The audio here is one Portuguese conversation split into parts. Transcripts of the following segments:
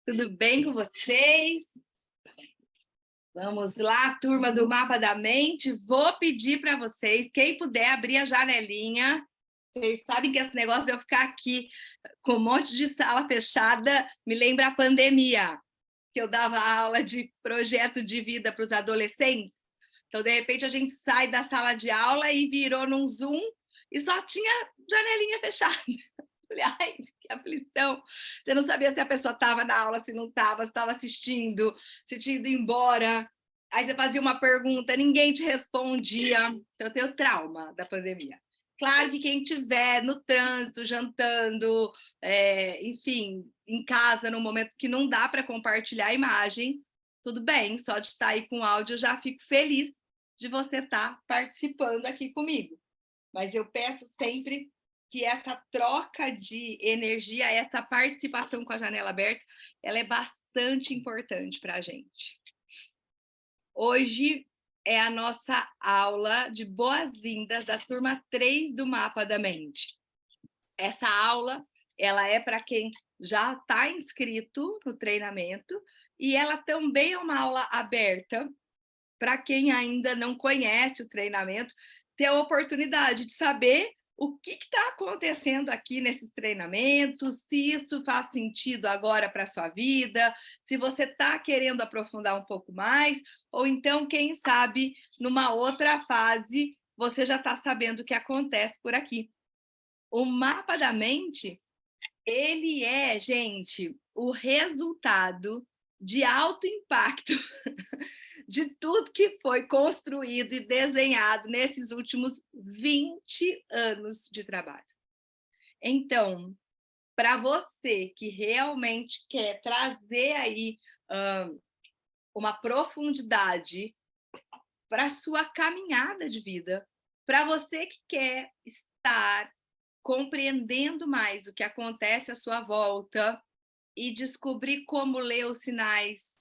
Tudo bem com vocês? Vamos lá, turma do Mapa da Mente. Vou pedir para vocês, quem puder abrir a janelinha. Vocês sabem que esse negócio de eu ficar aqui com um monte de sala fechada me lembra a pandemia, que eu dava aula de projeto de vida para os adolescentes. Então, de repente, a gente sai da sala de aula e virou num Zoom e só tinha janelinha fechada. Falei, ai, que aflição. Você não sabia se a pessoa estava na aula, se não estava, se estava assistindo, se tinha ido embora. Aí você fazia uma pergunta, ninguém te respondia. Então, eu tenho trauma da pandemia. Claro que quem estiver no trânsito, jantando, enfim, em casa, no momento que não dá para compartilhar a imagem, tudo bem, só de estar aí com áudio, eu já fico feliz de você estar participando aqui comigo. Mas eu peço sempre que essa troca de energia, essa participação com a janela aberta, ela é bastante importante para a gente. Hoje é a nossa aula de boas-vindas da turma 3 do Mapa da Mente. Essa aula, ela é para quem já está inscrito no treinamento e ela também é uma aula aberta para quem ainda não conhece o treinamento, ter a oportunidade de saber o que está acontecendo aqui nesse treinamento, se isso faz sentido agora para a sua vida, se você está querendo aprofundar um pouco mais, ou então, quem sabe, numa outra fase, você já está sabendo o que acontece por aqui. O Mapa da Mente, ele é, gente, o resultado de alto impacto de tudo que foi construído e desenhado nesses últimos 20 anos de trabalho. Então, para você que realmente quer trazer aí uma profundidade para a sua caminhada de vida, para você que quer estar compreendendo mais o que acontece à sua volta e descobrir como ler os sinais,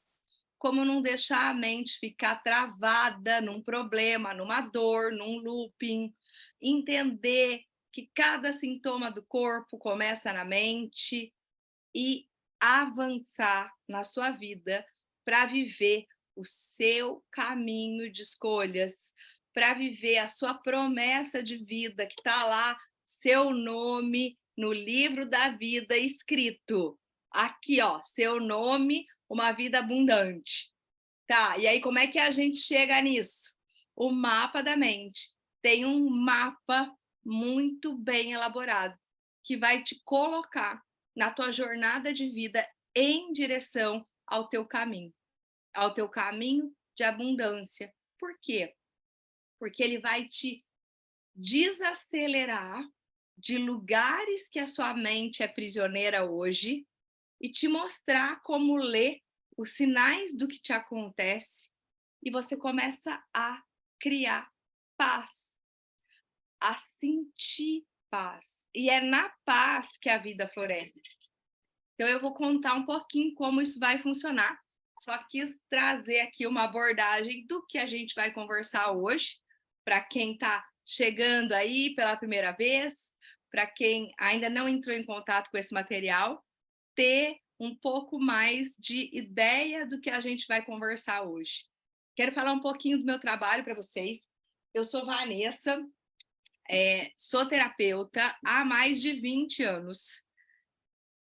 como não deixar a mente ficar travada num problema, numa dor, num looping, entender que cada sintoma do corpo começa na mente e avançar na sua vida para viver o seu caminho de escolhas, para viver a sua promessa de vida que está lá, seu nome no livro da vida escrito. Aqui, ó, seu nome, uma vida abundante. Tá, e aí como é que a gente chega nisso? O Mapa da Mente tem um mapa muito bem elaborado que vai te colocar na tua jornada de vida em direção ao teu caminho de abundância. Por quê? Porque ele vai te desacelerar de lugares que a sua mente é prisioneira hoje e te mostrar como ler os sinais do que te acontece e você começa a criar paz, a sentir paz. E é na paz que a vida floresce. Então eu vou contar um pouquinho como isso vai funcionar. Só quis trazer aqui uma abordagem do que a gente vai conversar hoje, para quem está chegando aí pela primeira vez, para quem ainda não entrou em contato com esse material, ter um pouco mais de ideia do que a gente vai conversar hoje. Quero falar um pouquinho do meu trabalho para vocês. Eu sou Vanessa, sou terapeuta há mais de 20 anos.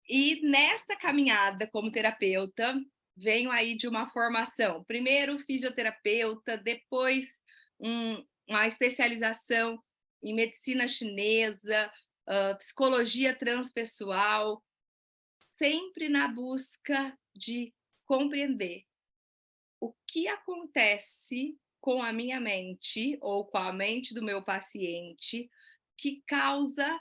E nessa caminhada como terapeuta, venho aí de uma formação. Primeiro fisioterapeuta, depois uma especialização em medicina chinesa, psicologia transpessoal, sempre na busca de compreender o que acontece com a minha mente ou com a mente do meu paciente que causa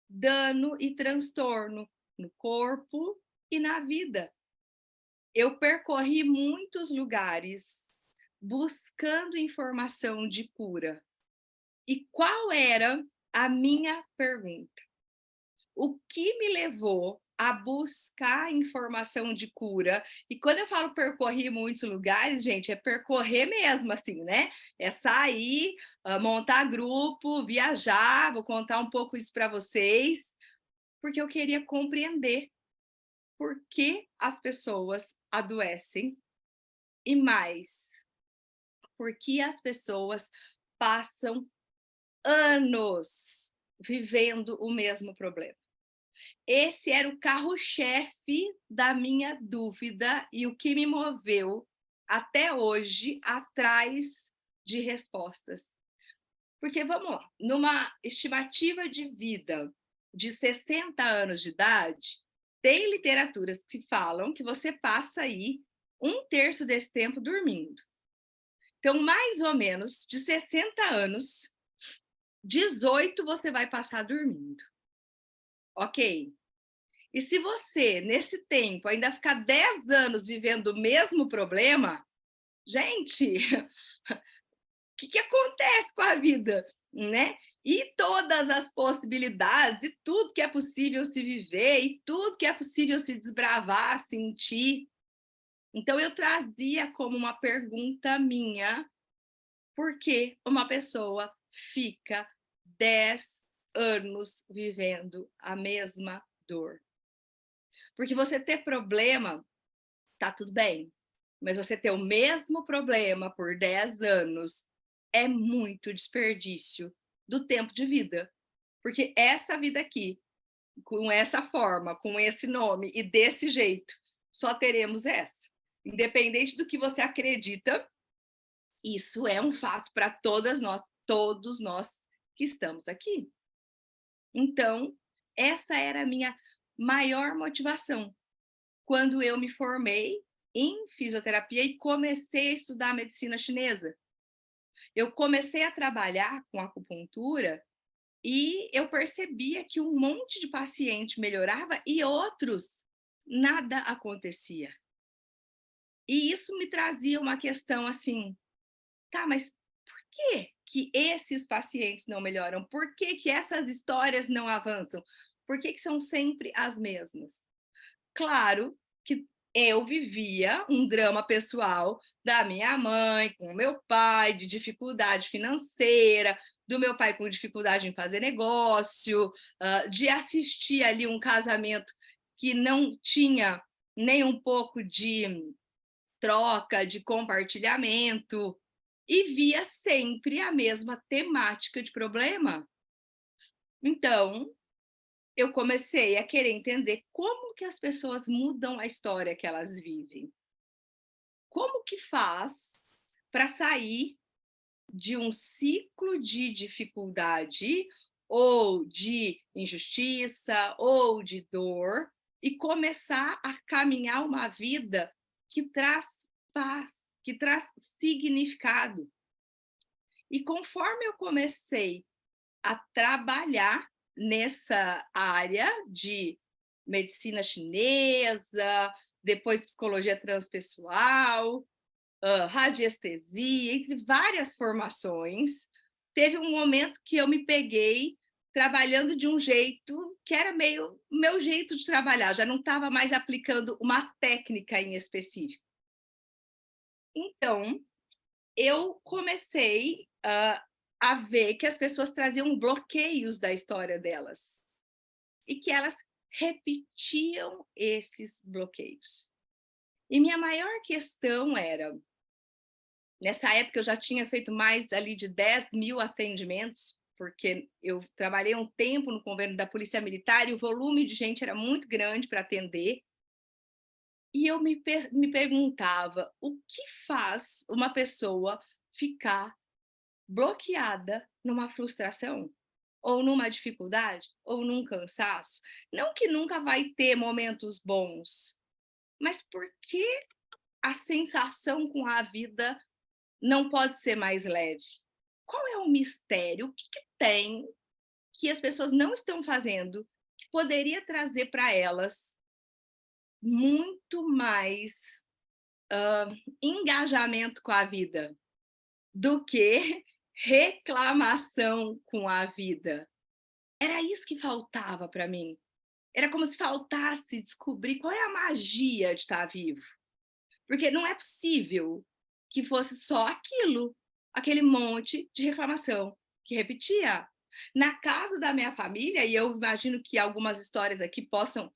dano e transtorno no corpo e na vida. Eu percorri muitos lugares buscando informação de cura. E qual era a minha pergunta? O que me levou a buscar informação de cura? E quando eu falo percorrer muitos lugares, gente, é percorrer mesmo, assim, né? É sair, montar grupo, viajar. Vou contar um pouco isso para vocês, porque eu queria compreender por que as pessoas adoecem e mais, por que as pessoas passam anos vivendo o mesmo problema. Esse era o carro-chefe da minha dúvida e o que me moveu até hoje atrás de respostas. Porque, vamos lá, numa estimativa de vida de 60 anos de idade, tem literaturas que falam que você passa aí 1/3 desse tempo dormindo. Então, mais ou menos, de 60 anos, 18 você vai passar dormindo. Ok? E se você, nesse tempo, ainda ficar 10 anos vivendo o mesmo problema, gente, o que acontece com a vida, né? E todas as possibilidades, e tudo que é possível se viver, e tudo que é possível se desbravar, sentir. Então, eu trazia como uma pergunta minha, por que uma pessoa fica 10 anos vivendo a mesma dor? Porque você ter problema, tá tudo bem, mas você ter o mesmo problema por 10 anos é muito desperdício do tempo de vida. Porque essa vida aqui, com essa forma, com esse nome e desse jeito, só teremos essa. Independente do que você acredita, isso é um fato para todos nós que estamos aqui. Então, essa era a minha maior motivação. Quando eu me formei em fisioterapia e comecei a estudar medicina chinesa. Eu comecei a trabalhar com acupuntura e eu percebia que um monte de paciente melhorava e outros nada acontecia. E isso me trazia uma questão assim, tá, mas por que que esses pacientes não melhoram? Por que que essas histórias não avançam? Por que que são sempre as mesmas? Claro que eu vivia um drama pessoal da minha mãe, com o meu pai, de dificuldade financeira, do meu pai com dificuldade em fazer negócio, de assistir ali um casamento que não tinha nem um pouco de troca, de compartilhamento, e via sempre a mesma temática de problema. Então, eu comecei a querer entender como que as pessoas mudam a história que elas vivem. Como que faz para sair de um ciclo de dificuldade ou de injustiça ou de dor e começar a caminhar uma vida que traz paz, que traz significado. E conforme eu comecei a trabalhar nessa área de medicina chinesa, depois psicologia transpessoal, radiestesia, entre várias formações, teve um momento que eu me peguei trabalhando de um jeito que era meio meu jeito de trabalhar, já não estava mais aplicando uma técnica em específico. Então, eu comecei a ver que as pessoas traziam bloqueios da história delas e que elas repetiam esses bloqueios. E minha maior questão era, nessa época eu já tinha feito mais ali de 10.000 atendimentos, porque eu trabalhei um tempo no convênio da Polícia Militar e o volume de gente era muito grande para atender. E eu me perguntava o que faz uma pessoa ficar bloqueada numa frustração, ou numa dificuldade, ou num cansaço. Não que nunca vai ter momentos bons, mas por que a sensação com a vida não pode ser mais leve? Qual é o mistério? O que que tem que as pessoas não estão fazendo que poderia trazer para elas muito mais engajamento com a vida do que reclamação com a vida? Era isso que faltava para mim. Era como se faltasse descobrir qual é a magia de estar vivo. Porque não é possível que fosse só aquilo, aquele monte de reclamação que repetia. Na casa da minha família, e eu imagino que algumas histórias aqui possam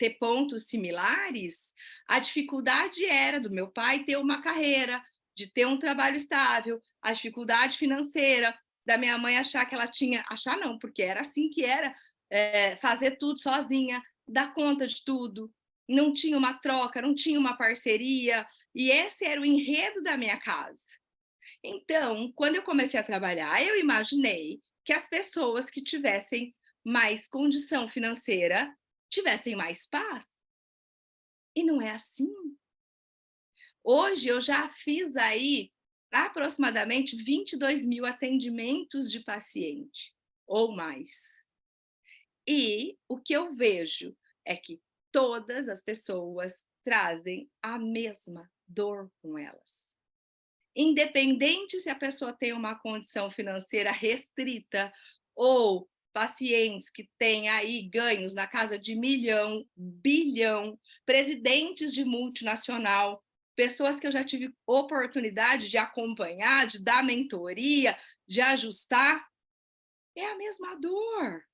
ter pontos similares, a dificuldade era do meu pai ter uma carreira, de ter um trabalho estável, a dificuldade financeira da minha mãe achar que ela tinha, achar não, porque era assim que era, fazer tudo sozinha, dar conta de tudo, não tinha uma troca, não tinha uma parceria, e esse era o enredo da minha casa. Então, quando eu comecei a trabalhar, eu imaginei que as pessoas que tivessem mais condição financeira tivessem mais paz. E não é assim. Hoje eu já fiz aí aproximadamente 22.000 atendimentos de paciente, ou mais. E o que eu vejo é que todas as pessoas trazem a mesma dor com elas. Independente se a pessoa tem uma condição financeira restrita ou pacientes que têm aí ganhos na casa de milhão, bilhão, presidentes de multinacional, pessoas que eu já tive oportunidade de acompanhar, de dar mentoria, de ajustar, é a mesma dor.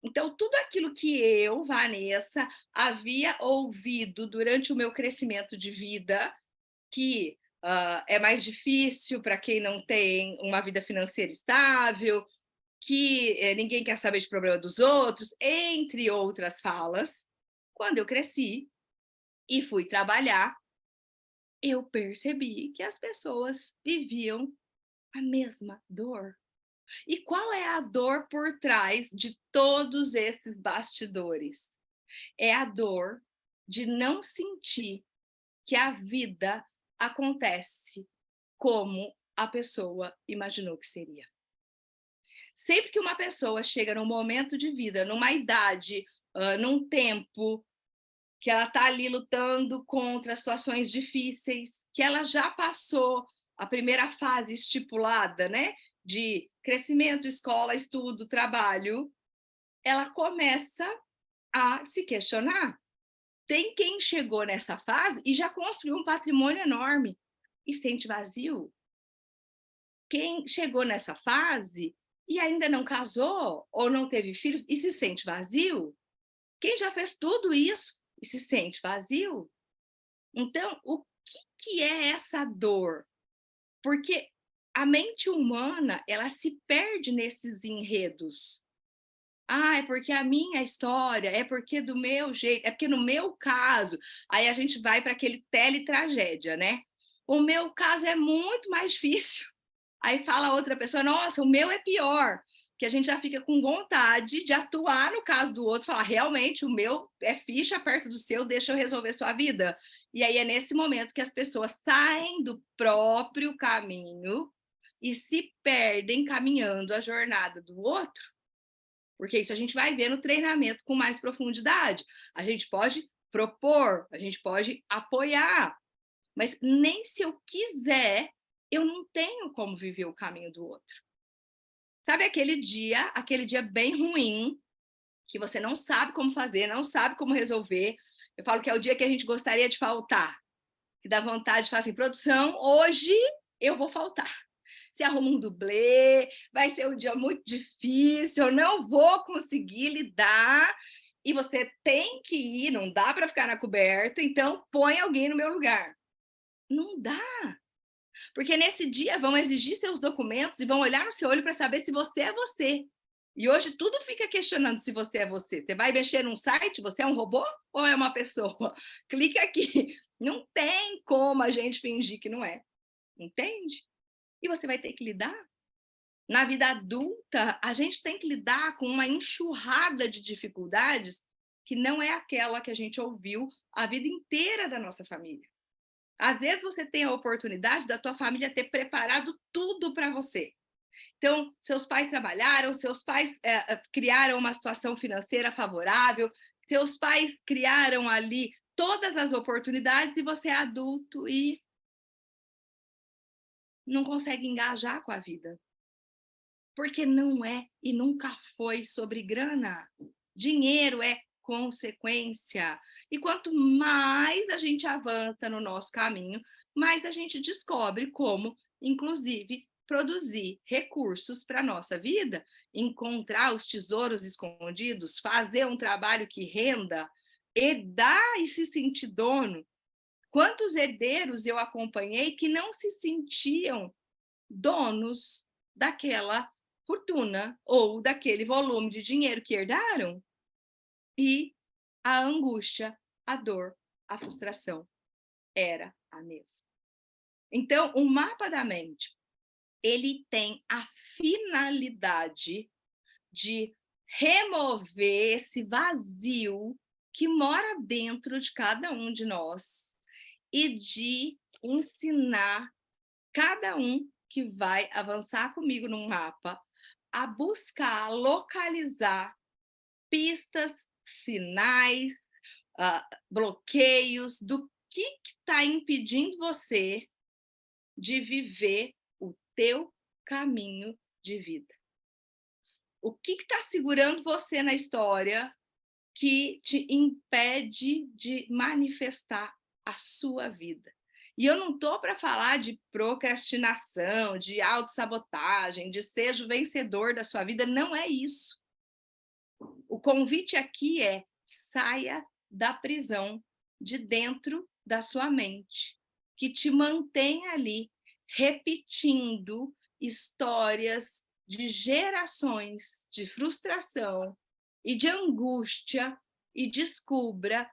Então, tudo aquilo que eu, Vanessa, havia ouvido durante o meu crescimento de vida, que é mais difícil para quem não tem uma vida financeira estável, que ninguém quer saber de problema dos outros, entre outras falas. Quando eu cresci e fui trabalhar, eu percebi que as pessoas viviam a mesma dor. E qual é a dor por trás de todos esses bastidores? É a dor de não sentir que a vida acontece como a pessoa imaginou que seria. Sempre que uma pessoa chega num momento de vida, numa idade, num tempo, que ela está ali lutando contra situações difíceis, que ela já passou a primeira fase estipulada, né, de crescimento, escola, estudo, trabalho, ela começa a se questionar. Tem quem chegou nessa fase e já construiu um patrimônio enorme e sente vazio. Quem chegou nessa fase e ainda não casou ou não teve filhos e se sente vazio, quem já fez tudo isso e se sente vazio. Então, o que é essa dor? Porque a mente humana, ela se perde nesses enredos. Ah, é porque a minha história, é porque do meu jeito, é porque no meu caso, aí a gente vai para aquele teletragédia, né? O meu caso é muito mais difícil. Aí fala outra pessoa, nossa, o meu é pior. Que a gente já fica com vontade de atuar no caso do outro, falar, realmente, o meu é ficha perto do seu, deixa eu resolver sua vida. E aí é nesse momento que as pessoas saem do próprio caminho e se perdem caminhando a jornada do outro, porque isso a gente vai ver no treinamento com mais profundidade. A gente pode propor, a gente pode apoiar, mas nem se eu quiser, eu não tenho como viver o caminho do outro. Sabe aquele dia bem ruim, que você não sabe como fazer, não sabe como resolver. Eu falo que é o dia que a gente gostaria de faltar, que dá vontade de falar assim, produção, hoje eu vou faltar. Você arruma um dublê, vai ser um dia muito difícil, eu não vou conseguir lidar, e você tem que ir, não dá para ficar na coberta, então põe alguém no meu lugar. Não dá. Porque nesse dia vão exigir seus documentos e vão olhar no seu olho para saber se você é você. E hoje tudo fica questionando se você é você. Você vai mexer num site, você é um robô ou é uma pessoa? Clica aqui. Não tem como a gente fingir que não é. Entende? E você vai ter que lidar. Na vida adulta, a gente tem que lidar com uma enxurrada de dificuldades que não é aquela que a gente ouviu a vida inteira da nossa família. Às vezes você tem a oportunidade da tua família ter preparado tudo para você. Então, seus pais trabalharam, seus pais criaram uma situação financeira favorável, seus pais criaram ali todas as oportunidades e você é adulto e não consegue engajar com a vida. Porque não é e nunca foi sobre grana. Dinheiro é consequência. E quanto mais a gente avança no nosso caminho, mais a gente descobre como, inclusive, produzir recursos para a nossa vida, encontrar os tesouros escondidos, fazer um trabalho que renda, herdar e se sentir dono. Quantos herdeiros eu acompanhei que não se sentiam donos daquela fortuna ou daquele volume de dinheiro que herdaram? E a angústia, a dor, a frustração era a mesma. Então, o mapa da mente, ele tem a finalidade de remover esse vazio que mora dentro de cada um de nós e de ensinar cada um que vai avançar comigo no mapa a buscar, localizar pistas, sinais, bloqueios do que está impedindo você de viver o teu caminho de vida. O que está segurando você na história que te impede de manifestar a sua vida? E eu não estou para falar de procrastinação, de autossabotagem, de seja o vencedor da sua vida, não é isso. O convite aqui é: saia da prisão de dentro da sua mente, que te mantém ali repetindo histórias de gerações de frustração e de angústia, e descubra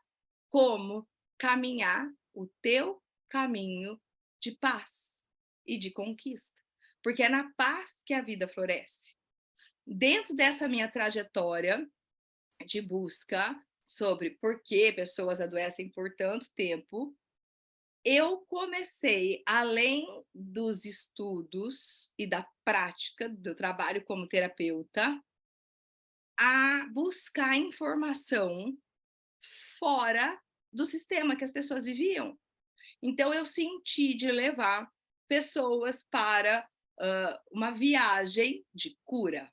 como caminhar o teu caminho de paz e de conquista, porque é na paz que a vida floresce. Dentro dessa minha trajetória de busca sobre por que pessoas adoecem por tanto tempo, eu comecei, além dos estudos e da prática do trabalho como terapeuta, a buscar informação fora do sistema que as pessoas viviam. Então, eu senti de levar pessoas para uma viagem de cura.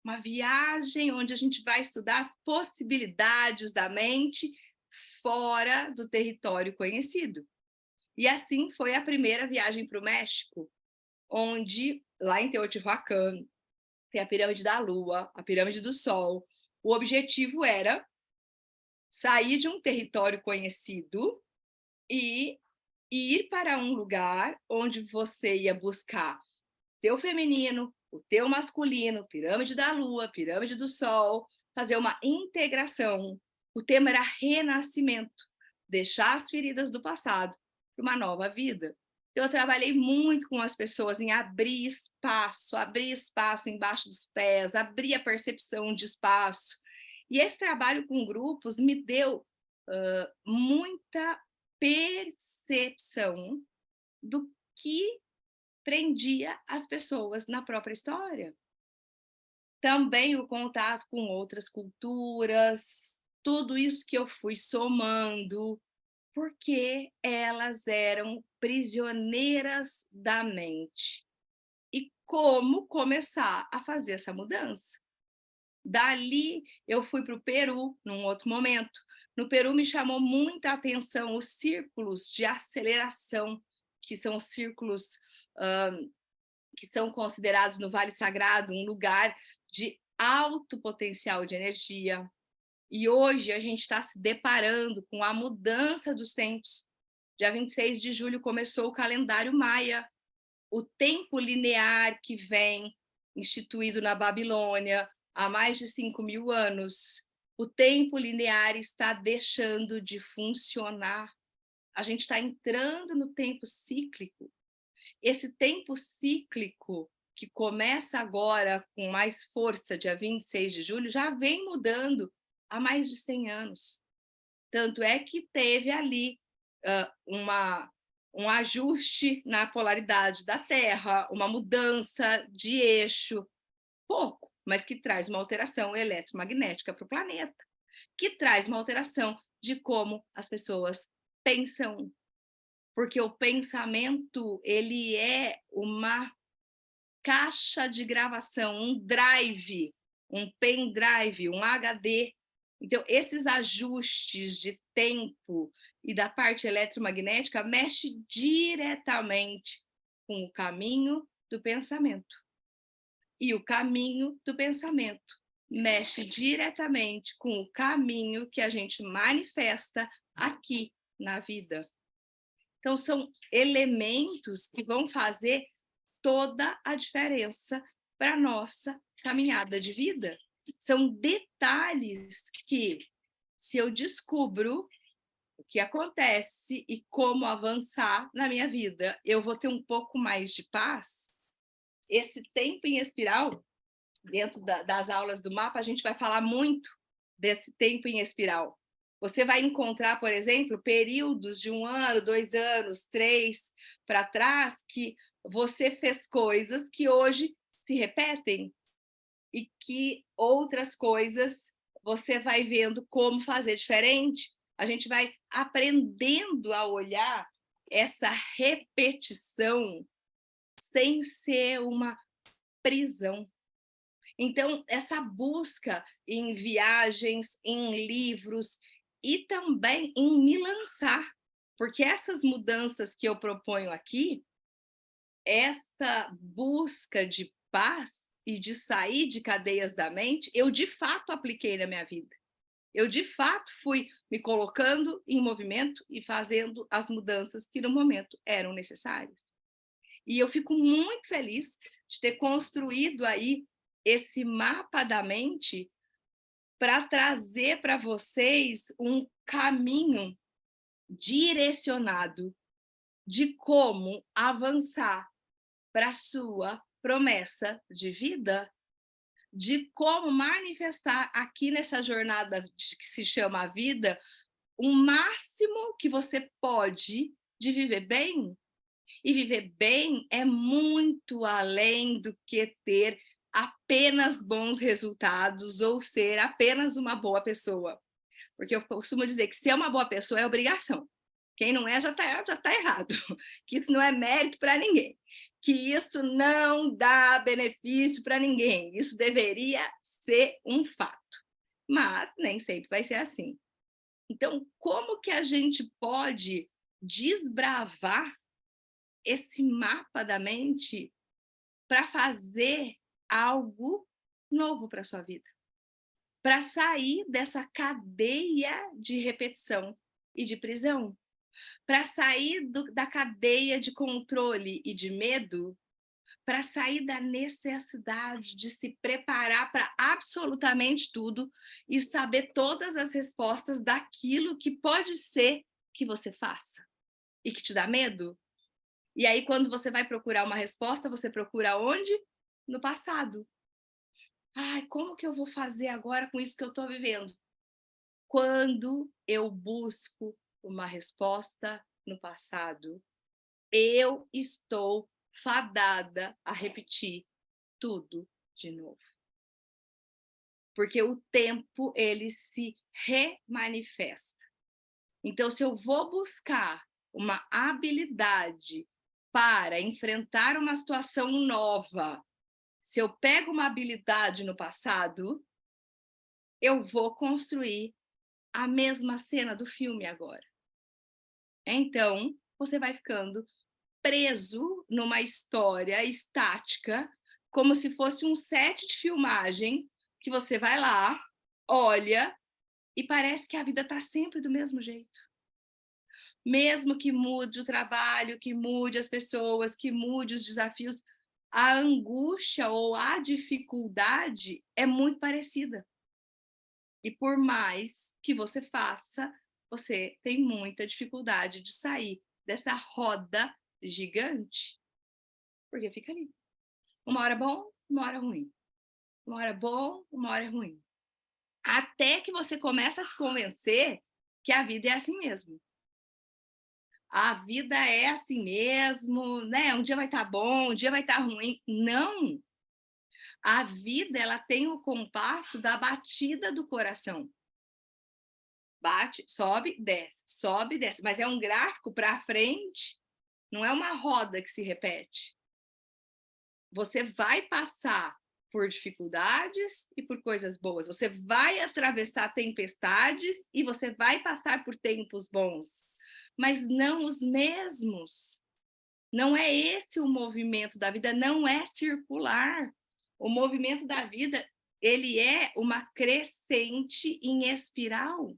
Uma viagem onde a gente vai estudar as possibilidades da mente fora do território conhecido. E assim foi a primeira viagem para o México, onde, lá em Teotihuacan, tem a Pirâmide da Lua, a Pirâmide do Sol. O objetivo era sair de um território conhecido e ir para um lugar onde você ia buscar teu feminino, o teu masculino, pirâmide da lua, pirâmide do sol, fazer uma integração. O tema era renascimento, deixar as feridas do passado para uma nova vida. Eu trabalhei muito com as pessoas em abrir espaço embaixo dos pés, abrir a percepção de espaço. E esse trabalho com grupos me deu muita percepção do que prendia as pessoas na própria história. Também o contato com outras culturas, tudo isso que eu fui somando, porque elas eram prisioneiras da mente. E como começar a fazer essa mudança? Dali eu fui para o Peru, num outro momento. No Peru me chamou muita atenção os círculos de aceleração, que são os círculos que são considerados no Vale Sagrado um lugar de alto potencial de energia. E hoje a gente está se deparando com a mudança dos tempos. Dia 26 de julho começou o calendário maia, o tempo linear que vem instituído na Babilônia há mais de 5.000 anos. O tempo linear está deixando de funcionar. A gente está entrando no tempo cíclico. Esse tempo cíclico, que começa agora com mais força, dia 26 de julho, já vem mudando há mais de 100 anos. Tanto é que teve ali um ajuste na polaridade da Terra, uma mudança de eixo, pouco, mas que traz uma alteração eletromagnética para o planeta, que traz uma alteração de como as pessoas pensam, porque o pensamento ele é uma caixa de gravação, um drive, um pendrive, um HD. Então, esses ajustes de tempo e da parte eletromagnética mexe diretamente com o caminho do pensamento. E o caminho do pensamento mexe diretamente com o caminho que a gente manifesta aqui na vida. Então, são elementos que vão fazer toda a diferença para a nossa caminhada de vida. São detalhes que, se eu descubro o que acontece e como avançar na minha vida, eu vou ter um pouco mais de paz. Esse tempo em espiral, dentro das aulas do mapa, a gente vai falar muito desse tempo em espiral. Você vai encontrar, por exemplo, períodos de 1 ano, 2 anos, 3 para trás, que você fez coisas que hoje se repetem e que outras coisas você vai vendo como fazer diferente. A gente vai aprendendo a olhar essa repetição sem ser uma prisão. Então, essa busca em viagens, em livros e também em me lançar, porque essas mudanças que eu proponho aqui, essa busca de paz e de sair de cadeias da mente, eu de fato apliquei na minha vida. Eu de fato fui me colocando em movimento e fazendo as mudanças que no momento eram necessárias. E eu fico muito feliz de ter construído aí esse mapa da mente para trazer para vocês um caminho direcionado de como avançar para a sua promessa de vida, de como manifestar aqui nessa jornada que se chama a vida, o máximo que você pode de viver bem. E viver bem é muito além do que ter apenas bons resultados ou ser apenas uma boa pessoa. Porque eu costumo dizer que ser uma boa pessoa é obrigação. Quem não é já tá errado. Que isso não é mérito para ninguém. Que isso não dá benefício para ninguém. Isso deveria ser um fato. Mas nem sempre vai ser assim. Então, como que a gente pode desbravar esse mapa da mente para fazer algo novo para sua vida? Para sair dessa cadeia de repetição e de prisão, para sair da cadeia de controle e de medo, para sair da necessidade de se preparar para absolutamente tudo e saber todas as respostas daquilo que pode ser que você faça e que te dá medo. E aí, quando você vai procurar uma resposta, você procura onde? No passado. Ai, como que eu vou fazer agora com isso que eu estou vivendo? Quando eu busco uma resposta no passado, eu estou fadada a repetir tudo de novo. Porque o tempo, ele se remanifesta. Então, se eu vou buscar uma habilidade para enfrentar uma situação nova, se eu pego uma habilidade no passado, eu vou construir a mesma cena do filme agora. Então, você vai ficando preso numa história estática, como se fosse um set de filmagem, que você vai lá, olha, e parece que a vida está sempre do mesmo jeito. Mesmo que mude o trabalho, que mude as pessoas, que mude os desafios, a angústia ou a dificuldade é muito parecida. E por mais que você faça, você tem muita dificuldade de sair dessa roda gigante, porque fica ali. Uma hora bom, uma hora ruim. Uma hora bom, uma hora ruim. Até que você começa a se convencer que a vida é assim mesmo. A vida é assim mesmo, né? Um dia vai estar bom, um dia vai estar ruim. Não! A vida, ela tem o compasso da batida do coração. Bate, sobe, desce. Mas é um gráfico para frente, não é uma roda que se repete. Você vai passar por dificuldades e por coisas boas. Você vai atravessar tempestades e você vai passar por tempos bons, mas não os mesmos. Não é esse o movimento da vida, não é circular. O movimento da vida, ele é uma crescente em espiral.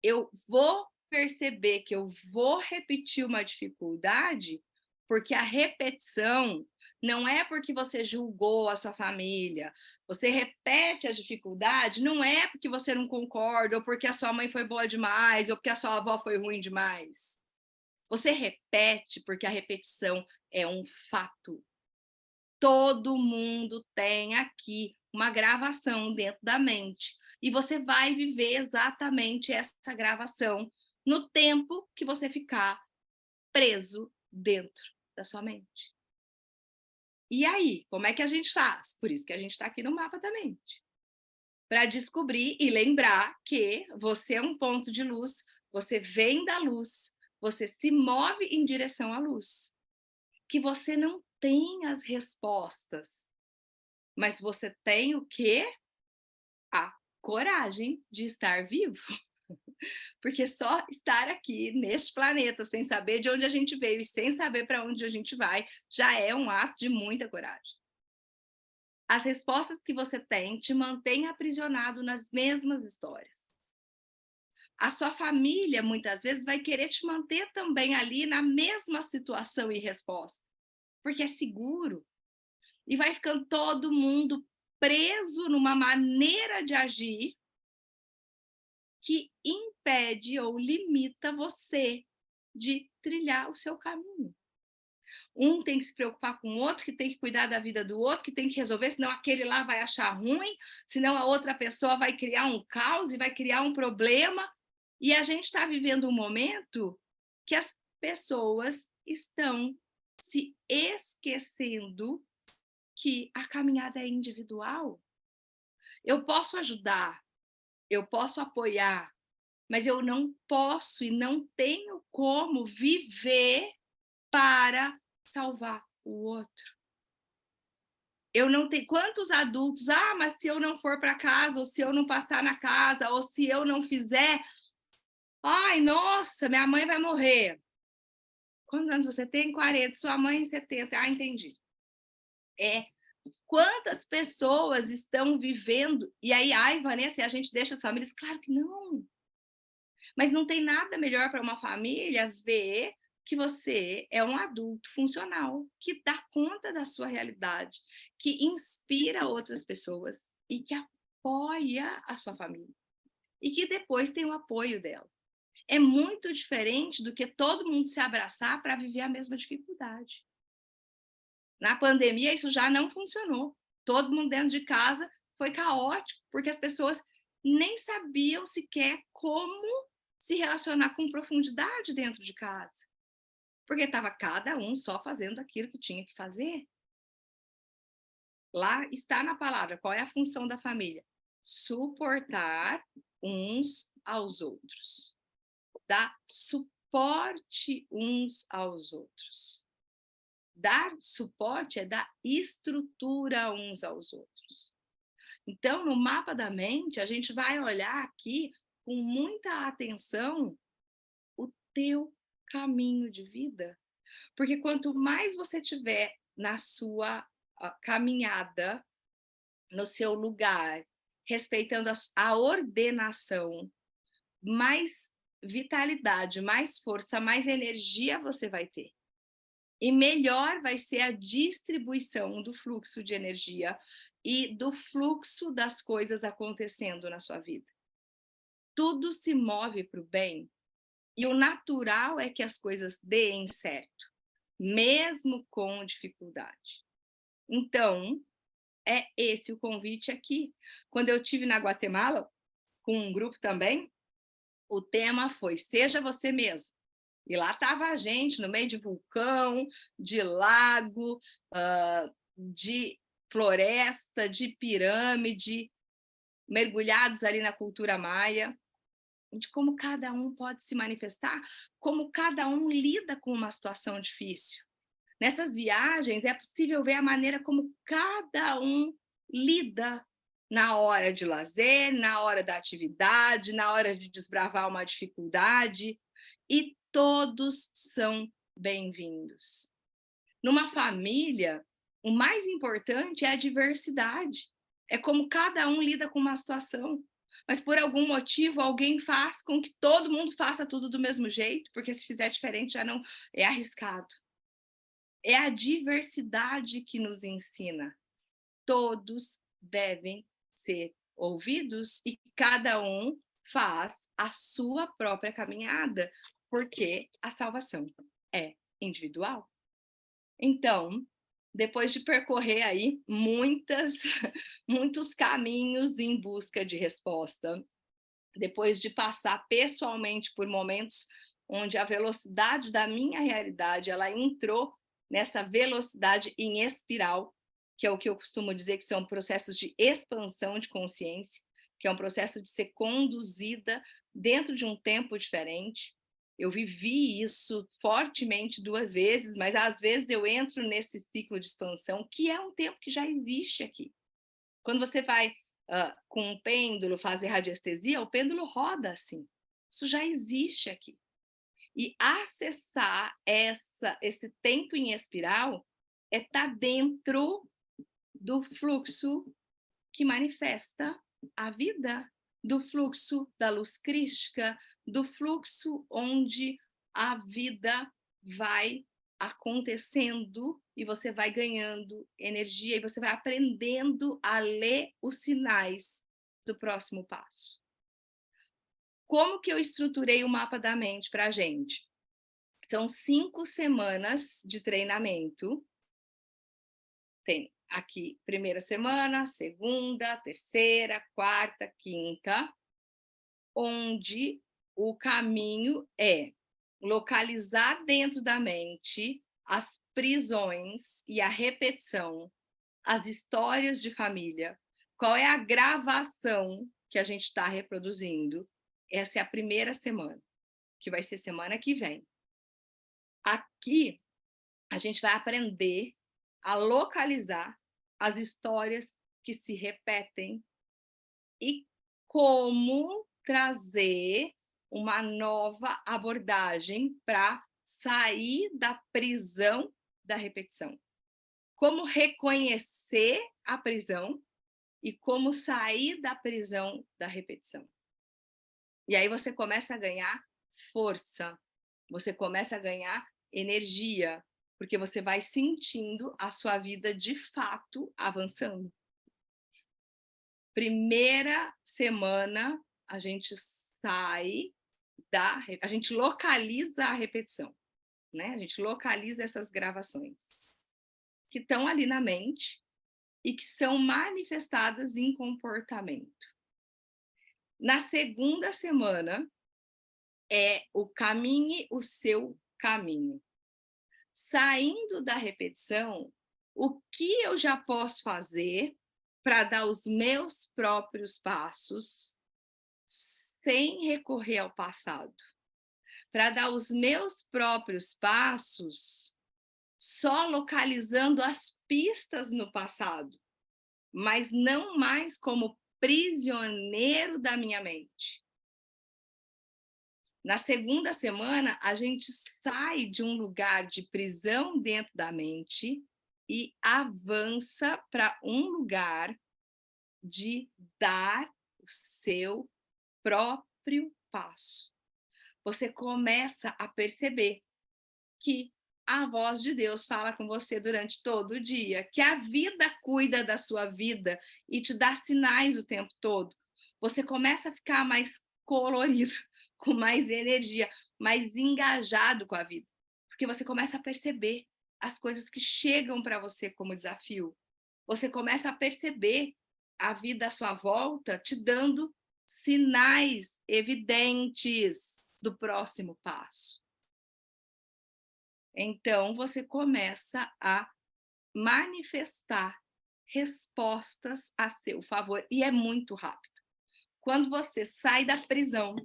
Eu vou perceber que eu vou repetir uma dificuldade, porque a repetição não é porque você julgou a sua família. Você repete a dificuldade, não é porque você não concorda, ou porque a sua mãe foi boa demais, ou porque a sua avó foi ruim demais. Você repete porque a repetição é um fato. Todo mundo tem aqui uma gravação dentro da mente. E você vai viver exatamente essa gravação no tempo que você ficar preso dentro da sua mente. E aí, como é que a gente faz? Por isso que a gente está aqui no mapa da mente. Para descobrir e lembrar que você é um ponto de luz, você vem da luz, você se move em direção à luz. Que você não tem as respostas, mas você tem o quê? A coragem de estar vivo. Porque só estar aqui neste planeta sem saber de onde a gente veio e sem saber para onde a gente vai já é um ato de muita coragem. As respostas que você tem te mantêm aprisionado nas mesmas histórias. A sua família, muitas vezes, vai querer te manter também ali na mesma situação e resposta, porque é seguro. E vai ficando todo mundo preso numa maneira de agir que impede ou limita você de trilhar o seu caminho. Um tem que se preocupar com o outro, que tem que cuidar da vida do outro, que tem que resolver, senão aquele lá vai achar ruim, senão a outra pessoa vai criar um caos e vai criar um problema. E a gente está vivendo um momento que as pessoas estão se esquecendo que a caminhada é individual. Eu posso ajudar, eu posso apoiar, mas eu não posso e não tenho como viver para salvar o outro. Eu não tenho quantos adultos, mas se eu não for para casa, ou se eu não passar na casa, ou se eu não fizer, ai, nossa, minha mãe vai morrer. Quantos anos você tem? 40, sua mãe 70. Ah, entendi. Quantas pessoas estão vivendo, e aí, ai, Vanessa, a gente deixa as famílias? Claro que não. Mas não tem nada melhor para uma família ver que você é um adulto funcional, que dá conta da sua realidade, que inspira outras pessoas e que apoia a sua família. E que depois tem o apoio dela. É muito diferente do que todo mundo se abraçar para viver a mesma dificuldade. Na pandemia, isso já não funcionou. Todo mundo dentro de casa foi caótico, porque as pessoas nem sabiam sequer como se relacionar com profundidade dentro de casa. Porque estava cada um só fazendo aquilo que tinha que fazer. Lá está na palavra, qual é a função da família? Suportar uns aos outros. Dar suporte uns aos outros. Dar suporte é dar estrutura uns aos outros. Então, no mapa da mente, a gente vai olhar aqui com muita atenção o teu caminho de vida. Porque quanto mais você tiver na sua caminhada, no seu lugar, respeitando a ordenação, mais vitalidade, mais força, mais energia você vai ter. E melhor vai ser a distribuição do fluxo de energia e do fluxo das coisas acontecendo na sua vida. Tudo se move para o bem e o natural é que as coisas deem certo, mesmo com dificuldade. Então, é esse o convite aqui. Quando eu estive na Guatemala, com um grupo também, o tema foi Seja Você Mesmo. E lá estava a gente no meio de vulcão, de lago, de floresta, de pirâmide, mergulhados ali na cultura maia, de como cada um pode se manifestar, como cada um lida com uma situação difícil. Nessas viagens é possível ver a maneira como cada um lida na hora de lazer, na hora da atividade, na hora de desbravar uma dificuldade, e todos são bem-vindos. Numa família, o mais importante é a diversidade. É como cada um lida com uma situação. Mas por algum motivo, alguém faz com que todo mundo faça tudo do mesmo jeito, porque se fizer diferente já não é arriscado. É a diversidade que nos ensina. Todos devem ser ouvidos e cada um faz a sua própria caminhada, porque a salvação é individual. Então, depois de percorrer aí muitos caminhos em busca de resposta, depois de passar pessoalmente por momentos onde a velocidade da minha realidade ela entrou nessa velocidade em espiral, que é o que eu costumo dizer que são processos de expansão de consciência, que é um processo de ser conduzida dentro de um tempo diferente. Eu vivi isso fortemente 2 vezes, mas às vezes eu entro nesse ciclo de expansão, que é um tempo que já existe aqui. Quando você vai com um pêndulo fazer radiestesia, o pêndulo roda assim. Isso já existe aqui. E acessar esse tempo em espiral é estar dentro do fluxo que manifesta a vida, do fluxo da luz crística, do fluxo onde a vida vai acontecendo e você vai ganhando energia e você vai aprendendo a ler os sinais do próximo passo. Como que eu estruturei o mapa da mente para a gente? São 5 semanas de treinamento. Tem aqui primeira semana, segunda, terceira, quarta, quinta, onde o caminho é localizar dentro da mente as prisões e a repetição, as histórias de família, qual é a gravação que a gente está reproduzindo. Essa é a primeira semana, que vai ser semana que vem. Aqui, a gente vai aprender a localizar as histórias que se repetem e como trazer uma nova abordagem para sair da prisão da repetição. Como reconhecer a prisão e como sair da prisão da repetição. E aí você começa a ganhar força, você começa a ganhar energia, porque você vai sentindo a sua vida de fato avançando. Primeira semana, a gente a gente localiza a repetição, né? A gente localiza essas gravações que estão ali na mente e que são manifestadas em comportamento. Na segunda semana, é o caminhe o seu caminho. Saindo da repetição, o que eu já posso fazer para dar os meus próprios passos sem recorrer ao passado? Para dar os meus próprios passos só localizando as pistas no passado, mas não mais como prisioneiro da minha mente. Na segunda semana, a gente sai de um lugar de prisão dentro da mente e avança para um lugar de dar o seu próprio passo. Você começa a perceber que a voz de Deus fala com você durante todo o dia, que a vida cuida da sua vida e te dá sinais o tempo todo. Você começa a ficar mais colorido, com mais energia, mais engajado com a vida, porque você começa a perceber as coisas que chegam para você como desafio. Você começa a perceber a vida à sua volta te dando sinais evidentes do próximo passo. Então, você começa a manifestar respostas a seu favor, e é muito rápido. Quando você sai da prisão,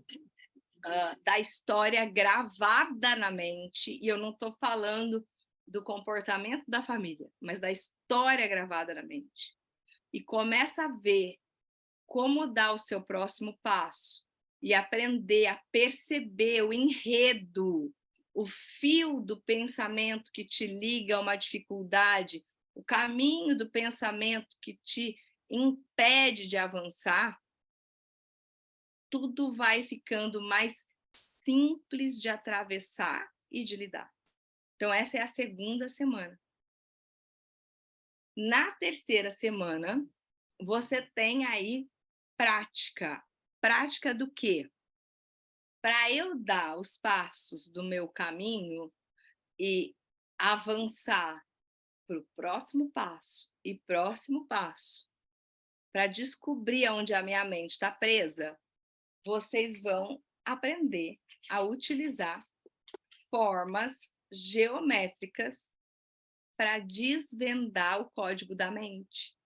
da história gravada na mente, e eu não estou falando do comportamento da família, mas da história gravada na mente, e começa a ver como dar o seu próximo passo, e aprender a perceber o enredo o fio do pensamento que te liga a uma dificuldade, o caminho do pensamento que te impede de avançar, tudo vai ficando mais simples de atravessar e de lidar. Então, essa é a segunda semana. Na terceira semana, você tem aí prática. Prática do quê? Para eu dar os passos do meu caminho e avançar para o próximo passo e próximo passo, para descobrir onde a minha mente está presa, vocês vão aprender a utilizar formas geométricas para desvendar o código da mente.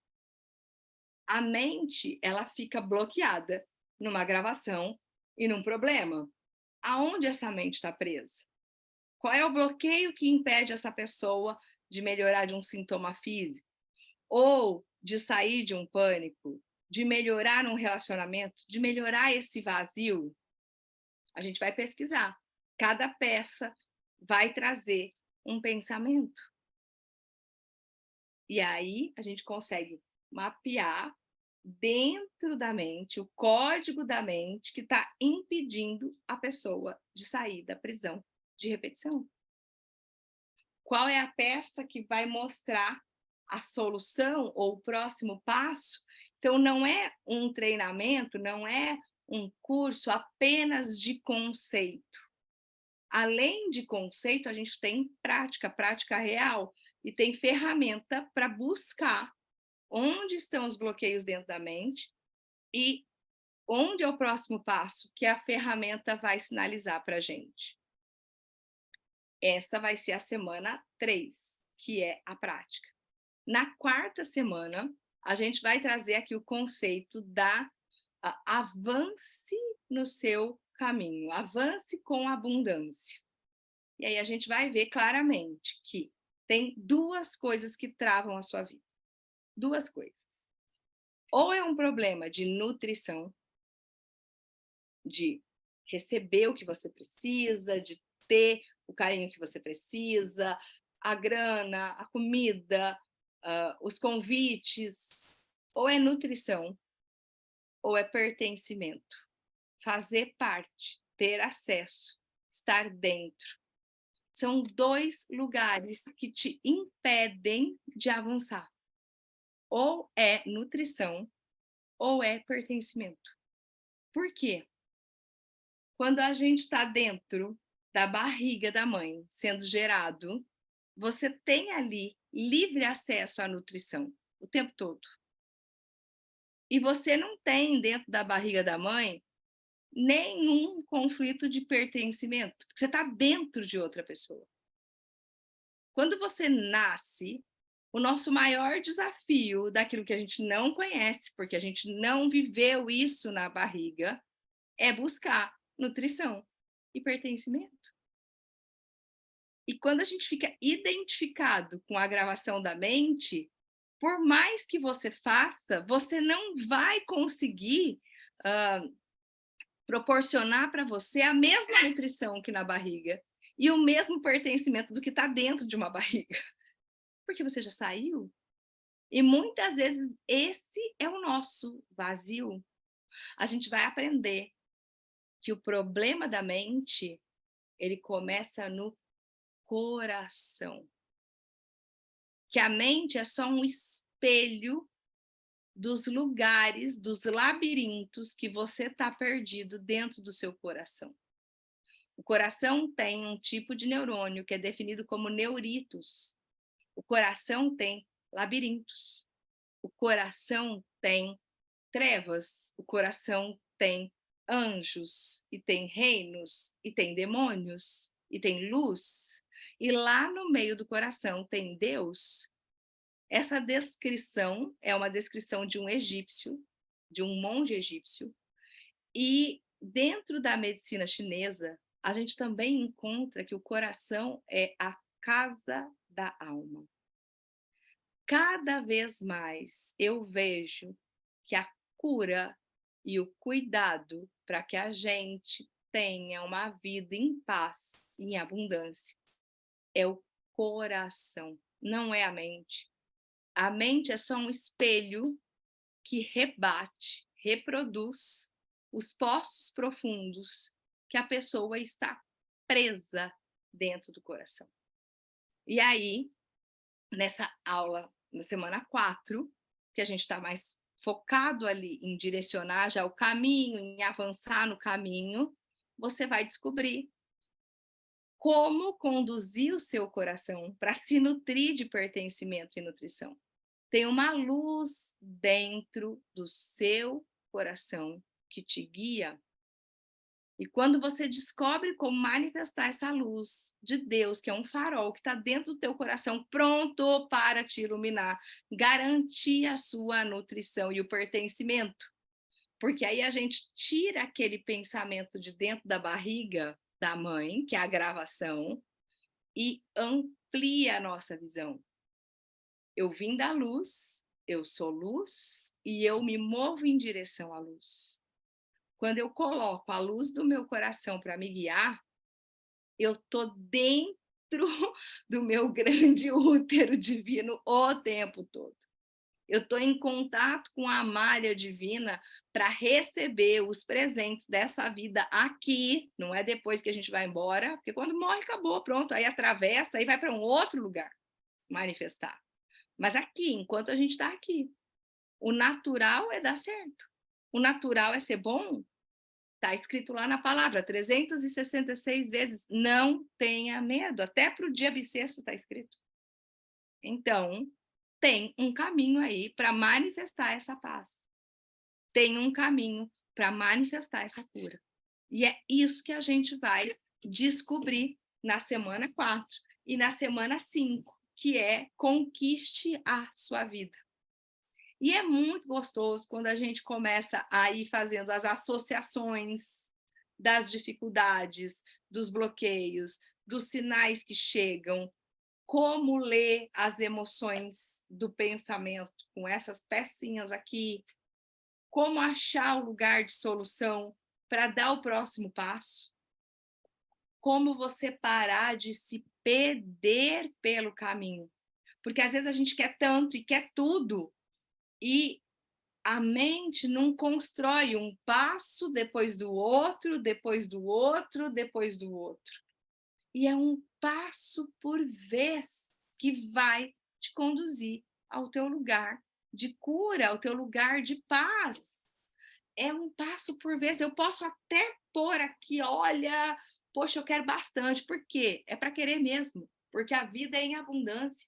A mente, ela fica bloqueada numa gravação e num problema. Aonde essa mente está presa? Qual é o bloqueio que impede essa pessoa de melhorar de um sintoma físico? Ou de sair de um pânico? De melhorar num relacionamento? De melhorar esse vazio? A gente vai pesquisar. Cada peça vai trazer um pensamento. E aí a gente consegue mapear dentro da mente, o código da mente que está impedindo a pessoa de sair da prisão de repetição. Qual é a peça que vai mostrar a solução ou o próximo passo? Então, não é um treinamento, não é um curso apenas de conceito. Além de conceito, a gente tem prática, prática real, e tem ferramenta para buscar onde estão os bloqueios dentro da mente e onde é o próximo passo que a ferramenta vai sinalizar para a gente. Essa vai ser a semana 3, que é a prática. Na quarta semana, a gente vai trazer aqui o conceito da avance no seu caminho, avance com abundância. E aí a gente vai ver claramente que tem duas coisas que travam a sua vida. Duas coisas. Ou é um problema de nutrição, de receber o que você precisa, de ter o carinho que você precisa, a grana, a comida, os convites. Ou é nutrição, ou é pertencimento. Fazer parte, ter acesso, estar dentro. São dois lugares que te impedem de avançar. Ou é nutrição, ou é pertencimento. Por quê? Quando a gente está dentro da barriga da mãe, sendo gerado, você tem ali livre acesso à nutrição o tempo todo. E você não tem dentro da barriga da mãe nenhum conflito de pertencimento, porque você está dentro de outra pessoa. Quando você nasce, o nosso maior desafio daquilo que a gente não conhece, porque a gente não viveu isso na barriga, é buscar nutrição e pertencimento. E quando a gente fica identificado com a gravação da mente, por mais que você faça, você não vai conseguir proporcionar para você a mesma nutrição que na barriga e o mesmo pertencimento do que está dentro de uma barriga. Porque você já saiu. E muitas vezes esse é o nosso vazio. A gente vai aprender que o problema da mente, ele começa no coração. Que a mente é só um espelho dos lugares, dos labirintos que você está perdido dentro do seu coração. O coração tem um tipo de neurônio que é definido como neuritos. O coração tem labirintos. O coração tem trevas. O coração tem anjos, e tem reinos, e tem demônios, e tem luz. E lá no meio do coração tem Deus. Essa descrição é uma descrição de um egípcio, de um monge egípcio. E dentro da medicina chinesa, a gente também encontra que o coração é a casa da alma. Cada vez mais eu vejo que a cura e o cuidado para que a gente tenha uma vida em paz, em abundância, é o coração, não é a mente. A mente é só um espelho que rebate, reproduz os poços profundos que a pessoa está presa dentro do coração. E aí, nessa aula, na semana 4, que a gente está mais focado ali em direcionar já o caminho, em avançar no caminho, você vai descobrir como conduzir o seu coração para se nutrir de pertencimento e nutrição. Tem uma luz dentro do seu coração que te guia. E quando você descobre como manifestar essa luz de Deus, que é um farol que está dentro do teu coração, pronto para te iluminar, garantir a sua nutrição e o pertencimento. Porque aí a gente tira aquele pensamento de dentro da barriga da mãe, que é a gravação, e amplia a nossa visão. Eu vim da luz, eu sou luz e eu me movo em direção à luz. Quando eu coloco a luz do meu coração para me guiar, eu estou dentro do meu grande útero divino o tempo todo. Eu estou em contato com a malha divina para receber os presentes dessa vida aqui, não é depois que a gente vai embora, porque quando morre, acabou, pronto, aí atravessa, aí vai para um outro lugar manifestar. Mas aqui, enquanto a gente está aqui, o natural é dar certo. O natural é ser bom. Está escrito lá na palavra, 366 vezes, não tenha medo. Até para o dia bissexto está escrito. Então, tem um caminho aí para manifestar essa paz. Tem um caminho para manifestar essa cura. E é isso que a gente vai descobrir na semana 4 e na semana 5, que é conquiste a sua vida. E é muito gostoso quando a gente começa a ir fazendo as associações das dificuldades, dos bloqueios, dos sinais que chegam, como ler as emoções do pensamento com essas pecinhas aqui, como achar o lugar de solução para dar o próximo passo, como você parar de se perder pelo caminho. Porque às vezes a gente quer tanto e quer tudo, e a mente não constrói um passo depois do outro, depois do outro, depois do outro. E é um passo por vez que vai te conduzir ao teu lugar de cura, ao teu lugar de paz. É um passo por vez. Eu posso até pôr aqui, olha, poxa, eu quero bastante. Por quê? É para querer mesmo, porque a vida é em abundância.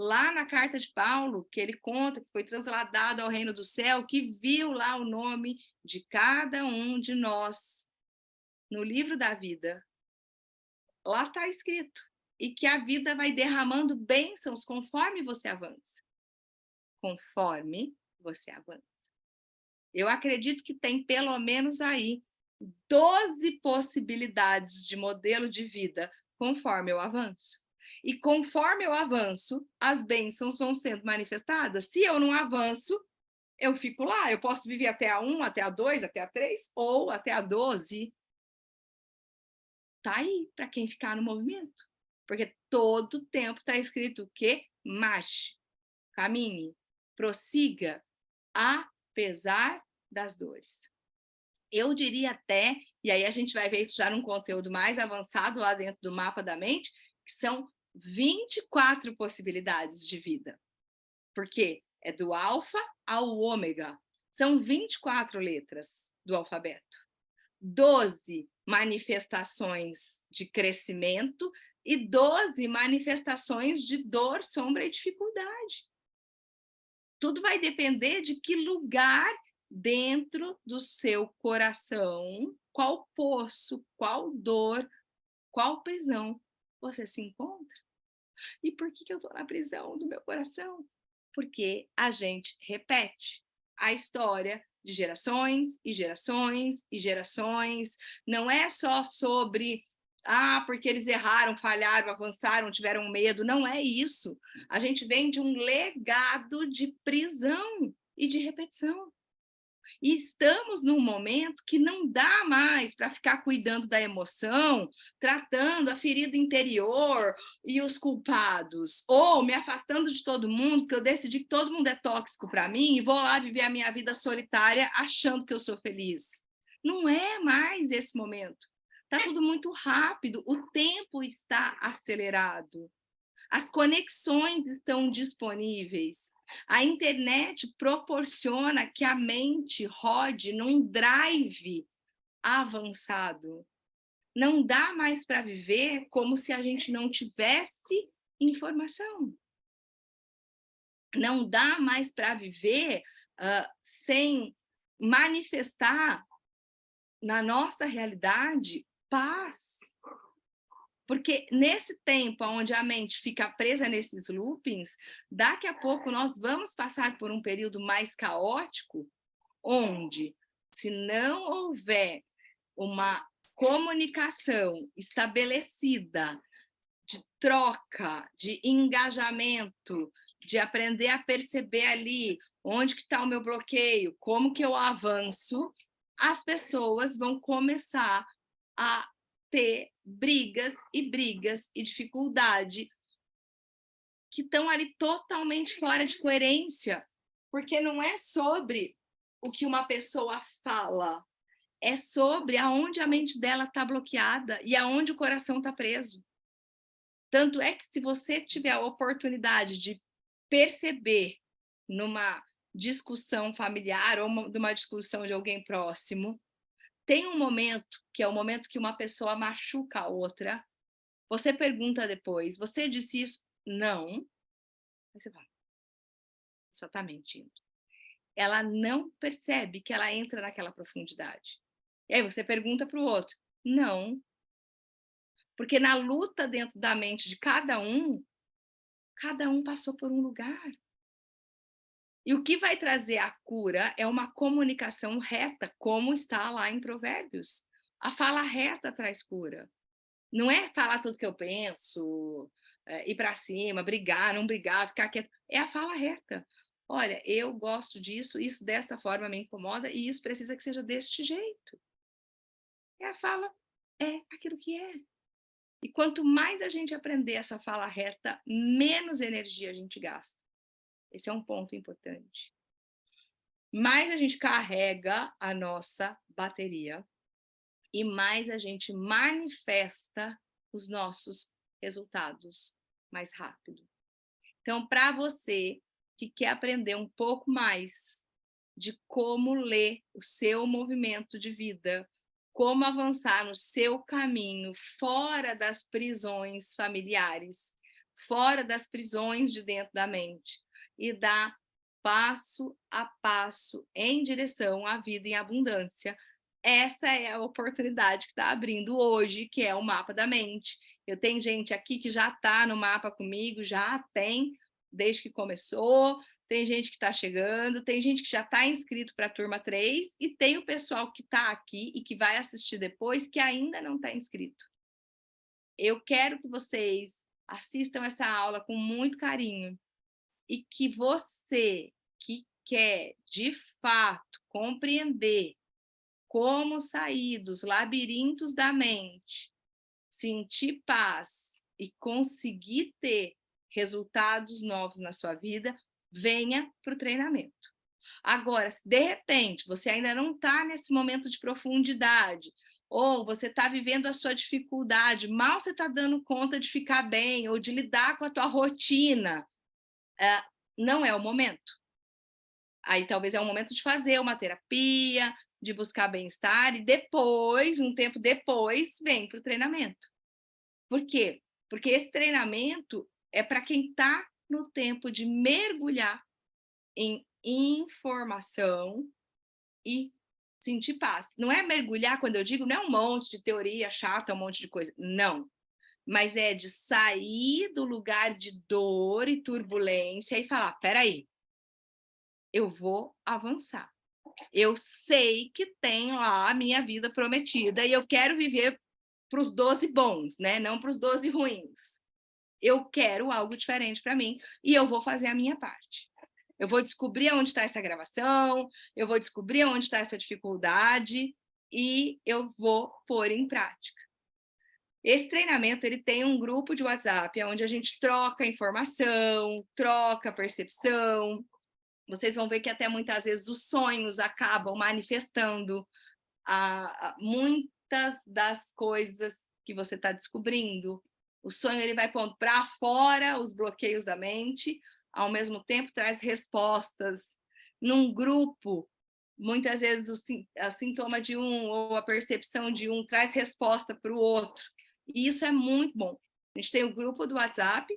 Lá na carta de Paulo, que ele conta que foi transladado ao reino do céu, que viu lá o nome de cada um de nós no livro da vida. Lá está escrito. E que a vida vai derramando bênçãos conforme você avança. Conforme você avança. Eu acredito que tem pelo menos aí 12 possibilidades de modelo de vida conforme eu avanço. E conforme eu avanço, as bênçãos vão sendo manifestadas. Se eu não avanço, eu fico lá. Eu posso viver até a 1, até a 2, até a 3 ou até a 12. Tá aí para quem ficar no movimento. Porque todo tempo está escrito o quê? Marche, caminhe, prossiga, apesar das dores. Eu diria até, e aí a gente vai ver isso já num conteúdo mais avançado lá dentro do mapa da mente, que são 24 possibilidades de vida. Porque é do alfa ao ômega. São 24 letras do alfabeto. 12 manifestações de crescimento e 12 manifestações de dor, sombra e dificuldade. Tudo vai depender de que lugar dentro do seu coração, qual poço, qual dor, qual prisão você se encontra. E por que eu estou na prisão do meu coração? Porque a gente repete a história de gerações e gerações e gerações. Não é só sobre, porque eles erraram, falharam, avançaram, tiveram medo. Não é isso. A gente vem de um legado de prisão e de repetição. E estamos num momento que não dá mais para ficar cuidando da emoção, tratando a ferida interior e os culpados, ou me afastando de todo mundo, porque eu decidi que todo mundo é tóxico para mim e vou lá viver a minha vida solitária achando que eu sou feliz. Não é mais esse momento. Está tudo muito rápido, o tempo está acelerado. As conexões estão disponíveis. A internet proporciona que a mente rode num drive avançado. Não dá mais para viver como se a gente não tivesse informação. Não dá mais para viver sem manifestar na nossa realidade paz. Porque nesse tempo onde a mente fica presa nesses loopings, daqui a pouco nós vamos passar por um período mais caótico, onde, se não houver uma comunicação estabelecida de troca, de engajamento, de aprender a perceber ali onde que está o meu bloqueio, como que eu avanço, as pessoas vão começar a ter brigas e dificuldade que estão ali totalmente fora de coerência, porque não é sobre o que uma pessoa fala, é sobre aonde a mente dela está bloqueada e aonde o coração está preso. Tanto é que se você tiver a oportunidade de perceber numa discussão familiar ou numa discussão de alguém próximo, tem um momento, que é o momento que uma pessoa machuca a outra, você pergunta depois, você disse isso? Não. Aí você fala, só está mentindo. Ela não percebe que ela entra naquela profundidade. E aí você pergunta para o outro, não. Porque na luta dentro da mente de cada um passou por um lugar. E o que vai trazer a cura é uma comunicação reta, como está lá em Provérbios. A fala reta traz cura. Não é falar tudo que eu penso, ir para cima, brigar, não brigar, ficar quieto. É a fala reta. Olha, eu gosto disso, isso desta forma me incomoda e isso precisa que seja deste jeito. É a fala, é aquilo que é. E quanto mais a gente aprender essa fala reta, menos energia a gente gasta. Esse é um ponto importante. Mais a gente carrega a nossa bateria e mais a gente manifesta os nossos resultados mais rápido. Então, para você que quer aprender um pouco mais de como ler o seu movimento de vida, como avançar no seu caminho fora das prisões familiares, fora das prisões de dentro da mente, e dar passo a passo em direção à vida em abundância. Essa é a oportunidade que está abrindo hoje, que é o mapa da mente. Eu tenho gente aqui que já está no mapa comigo, já tem, desde que começou, tem gente que está chegando, tem gente que já está inscrito para a turma 3 e tem o pessoal que está aqui e que vai assistir depois que ainda não está inscrito. Eu quero que vocês assistam essa aula com muito carinho e que você que quer, de fato, compreender como sair dos labirintos da mente, sentir paz e conseguir ter resultados novos na sua vida, venha para o treinamento. Agora, se de repente você ainda não está nesse momento de profundidade, ou você está vivendo a sua dificuldade, mal você está dando conta de ficar bem, ou de lidar com a tua rotina, não é o momento. Aí talvez é o momento de fazer uma terapia, de buscar bem-estar, e depois, um tempo depois, vem para o treinamento. Por quê? Porque esse treinamento é para quem está no tempo de mergulhar em informação e sentir paz. Não é mergulhar, quando eu digo, não é um monte de teoria chata, um monte de coisa. Não. Mas é de sair do lugar de dor e turbulência e falar, peraí, eu vou avançar. Eu sei que tem lá a minha vida prometida e eu quero viver para os 12 bons, né? Não para os 12 ruins. Eu quero algo diferente para mim e eu vou fazer a minha parte. Eu vou descobrir onde está essa gravação, eu vou descobrir onde está essa dificuldade e eu vou pôr em prática. Esse treinamento ele tem um grupo de WhatsApp, onde a gente troca informação, troca percepção. Vocês vão ver que até muitas vezes os sonhos acabam manifestando muitas das coisas que você está descobrindo. O sonho ele vai pondo para fora os bloqueios da mente, ao mesmo tempo traz respostas. Num grupo, muitas vezes o sintoma de um ou a percepção de um traz resposta para o outro. E isso é muito bom. A gente tem o grupo do WhatsApp,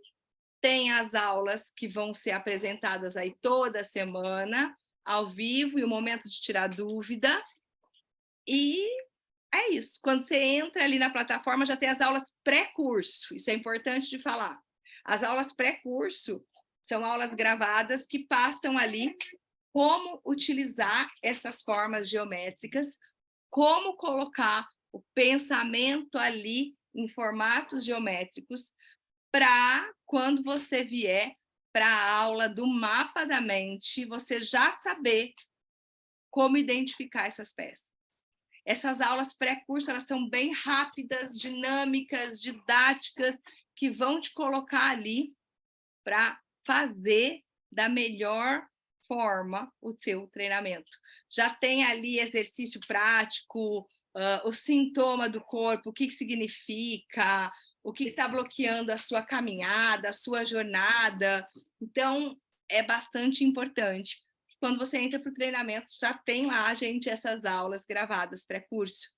tem as aulas que vão ser apresentadas aí toda semana, ao vivo, e o momento de tirar dúvida. E é isso. Quando você entra ali na plataforma, já tem as aulas pré-curso. Isso é importante de falar. As aulas pré-curso são aulas gravadas que passam ali como utilizar essas formas geométricas, como colocar o pensamento ali em formatos geométricos, para quando você vier para a aula do mapa da mente, você já saber como identificar essas peças. Essas aulas pré-curso, elas são bem rápidas, dinâmicas, didáticas, que vão te colocar ali para fazer da melhor forma o seu treinamento. Já tem ali exercício prático, o sintoma do corpo, o que significa, o que está bloqueando a sua caminhada, a sua jornada. Então, é bastante importante. Quando você entra para o treinamento, já tem lá, gente, essas aulas gravadas pré-curso.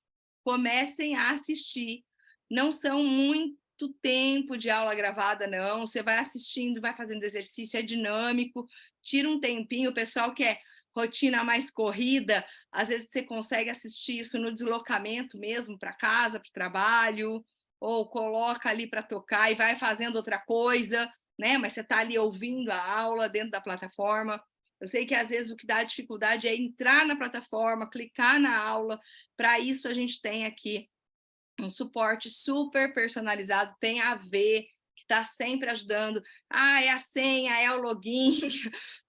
Comecem a assistir. Não são muito tempo de aula gravada, não. Você vai assistindo, vai fazendo exercício, é dinâmico, tira um tempinho. O pessoal que é rotina mais corrida, às vezes você consegue assistir isso no deslocamento mesmo, para casa, para o trabalho, ou coloca ali para tocar e vai fazendo outra coisa, né? Mas você está ali ouvindo a aula dentro da plataforma. Eu sei que às vezes o que dá dificuldade é entrar na plataforma, clicar na aula. Para isso a gente tem aqui um suporte super personalizado, tem a ver, que está sempre ajudando. É a senha, é o login,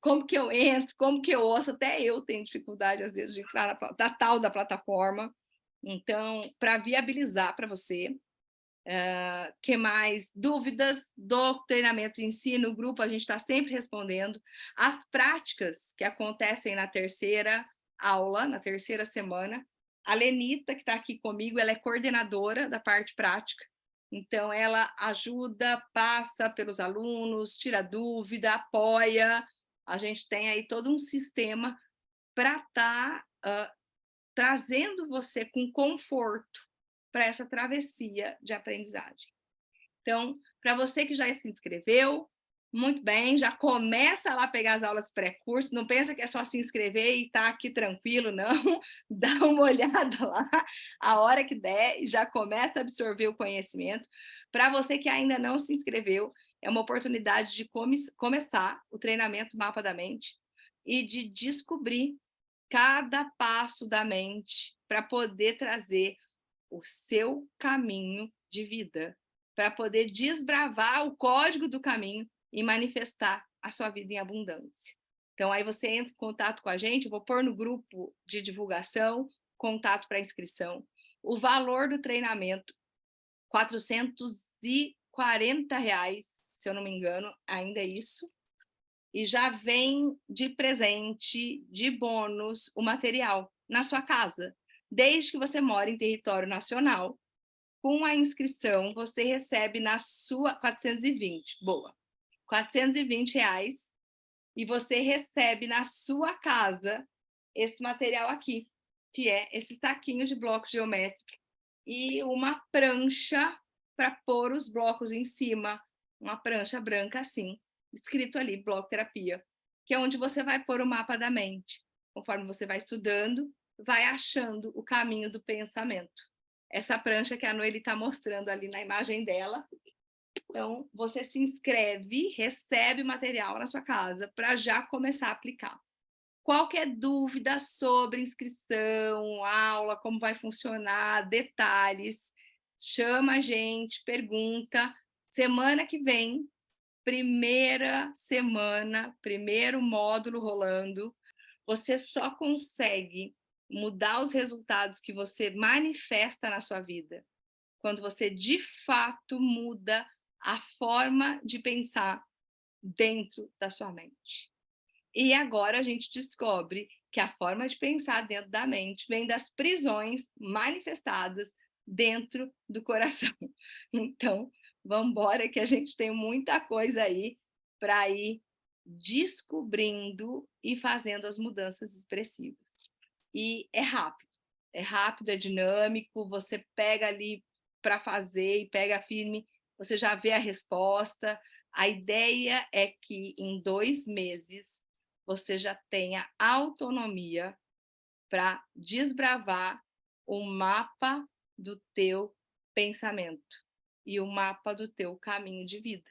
como que eu entro, como que eu ouço. Até eu tenho dificuldade, às vezes, de entrar na tal da plataforma. Então, para viabilizar para você. Que mais? Dúvidas do treinamento em si, no grupo a gente está sempre respondendo. As práticas que acontecem na terceira aula, na terceira semana, a Lenita, que está aqui comigo, ela é coordenadora da parte prática, então ela ajuda, passa pelos alunos, tira dúvida, apoia. A gente tem aí todo um sistema para estar trazendo você com conforto para essa travessia de aprendizagem. Então, para você que já se inscreveu, muito bem, já começa lá a pegar as aulas pré-curso, não pensa que é só se inscrever e tá aqui tranquilo, não. Dá uma olhada lá, a hora que der, e já começa a absorver o conhecimento. Para você que ainda não se inscreveu, é uma oportunidade de começar o treinamento Mapa da Mente e de descobrir cada passo da mente para poder trazer o seu caminho de vida, para poder desbravar o código do caminho e manifestar a sua vida em abundância. Então, aí você entra em contato com a gente, eu vou pôr no grupo de divulgação, contato para inscrição. O valor do treinamento, R$440, se eu não me engano, ainda é isso. E já vem de presente, de bônus, o material na sua casa. Desde que você mora em território nacional, com a inscrição, você recebe na sua... 420, boa. R$420, e você recebe na sua casa esse material aqui, que é esse saquinho de blocos geométricos e uma prancha para pôr os blocos em cima, uma prancha branca assim, escrito ali, bloco terapia, que é onde você vai pôr o mapa da mente. Conforme você vai estudando, vai achando o caminho do pensamento. Essa prancha que a Noeli está mostrando ali na imagem dela. Então, você se inscreve, recebe o material na sua casa para já começar a aplicar. Qualquer dúvida sobre inscrição, aula, como vai funcionar, detalhes, chama a gente, pergunta. Semana que vem primeira semana, primeiro módulo rolando, você só consegue mudar os resultados que você manifesta na sua vida quando você, de fato, muda a forma de pensar dentro da sua mente. E agora a gente descobre que a forma de pensar dentro da mente vem das prisões manifestadas dentro do coração. Então, vamos embora que a gente tem muita coisa aí para ir descobrindo e fazendo as mudanças expressivas. E é rápido, é dinâmico, você pega ali para fazer e pega firme, você já vê a resposta. A ideia é que em 2 meses você já tenha autonomia para desbravar o mapa do teu pensamento e o mapa do teu caminho de vida.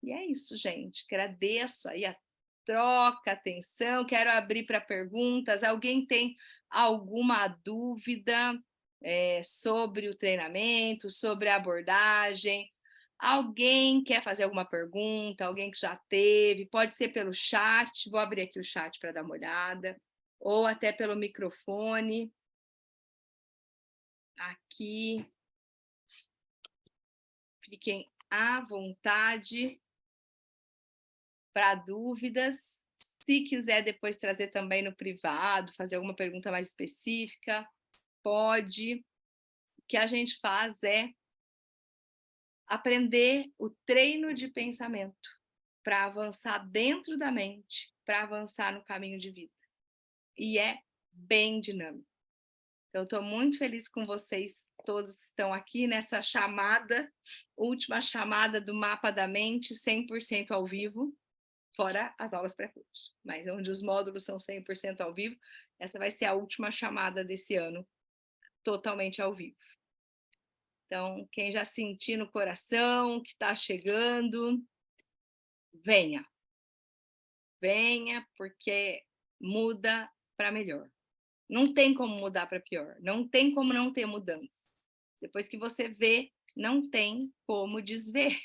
E é isso, gente. Agradeço aí a troca, atenção. Quero abrir para perguntas. Alguém tem alguma dúvida sobre o treinamento, sobre a abordagem? Alguém quer fazer alguma pergunta? Alguém que já teve? Pode ser pelo chat. Vou abrir aqui o chat para dar uma olhada. Ou até pelo microfone. Aqui. Fiquem à vontade para dúvidas. Se quiser depois trazer também no privado, fazer alguma pergunta mais específica, pode. O que a gente faz é aprender o treino de pensamento para avançar dentro da mente, para avançar no caminho de vida. E é bem dinâmico. Então, estou muito feliz com vocês todos que estão aqui nessa chamada, última chamada do Mapa da Mente, 100% ao vivo. Fora as aulas pré-curso, mas onde os módulos são 100% ao vivo, essa vai ser a última chamada desse ano, totalmente ao vivo. Então, quem já sentir no coração que está chegando, venha. Venha, porque muda para melhor. Não tem como mudar para pior, não tem como não ter mudança. Depois que você vê, não tem como desver.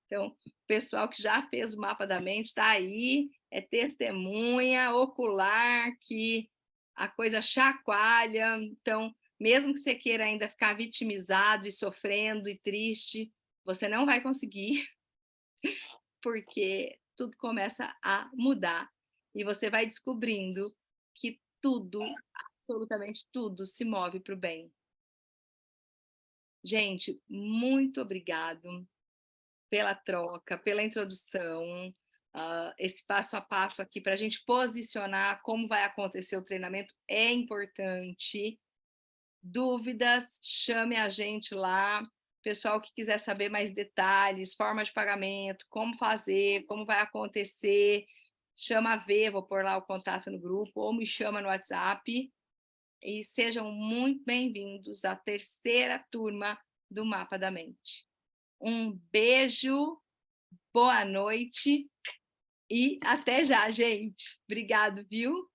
Então, o pessoal que já fez o mapa da mente está aí, é testemunha ocular que a coisa chacoalha. Então, mesmo que você queira ainda ficar vitimizado e sofrendo e triste, você não vai conseguir, porque tudo começa a mudar e você vai descobrindo que tudo, absolutamente tudo, se move para o bem. Gente, muito obrigado pela troca, pela introdução, esse passo a passo aqui para a gente posicionar como vai acontecer o treinamento é importante. Dúvidas, chame a gente lá. Pessoal que quiser saber mais detalhes, forma de pagamento, como fazer, como vai acontecer, chama a V, vou pôr lá o contato no grupo, ou me chama no WhatsApp. E sejam muito bem-vindos à 3ª turma do Mapa da Mente. Um beijo, boa noite e até já, gente. Obrigado, viu?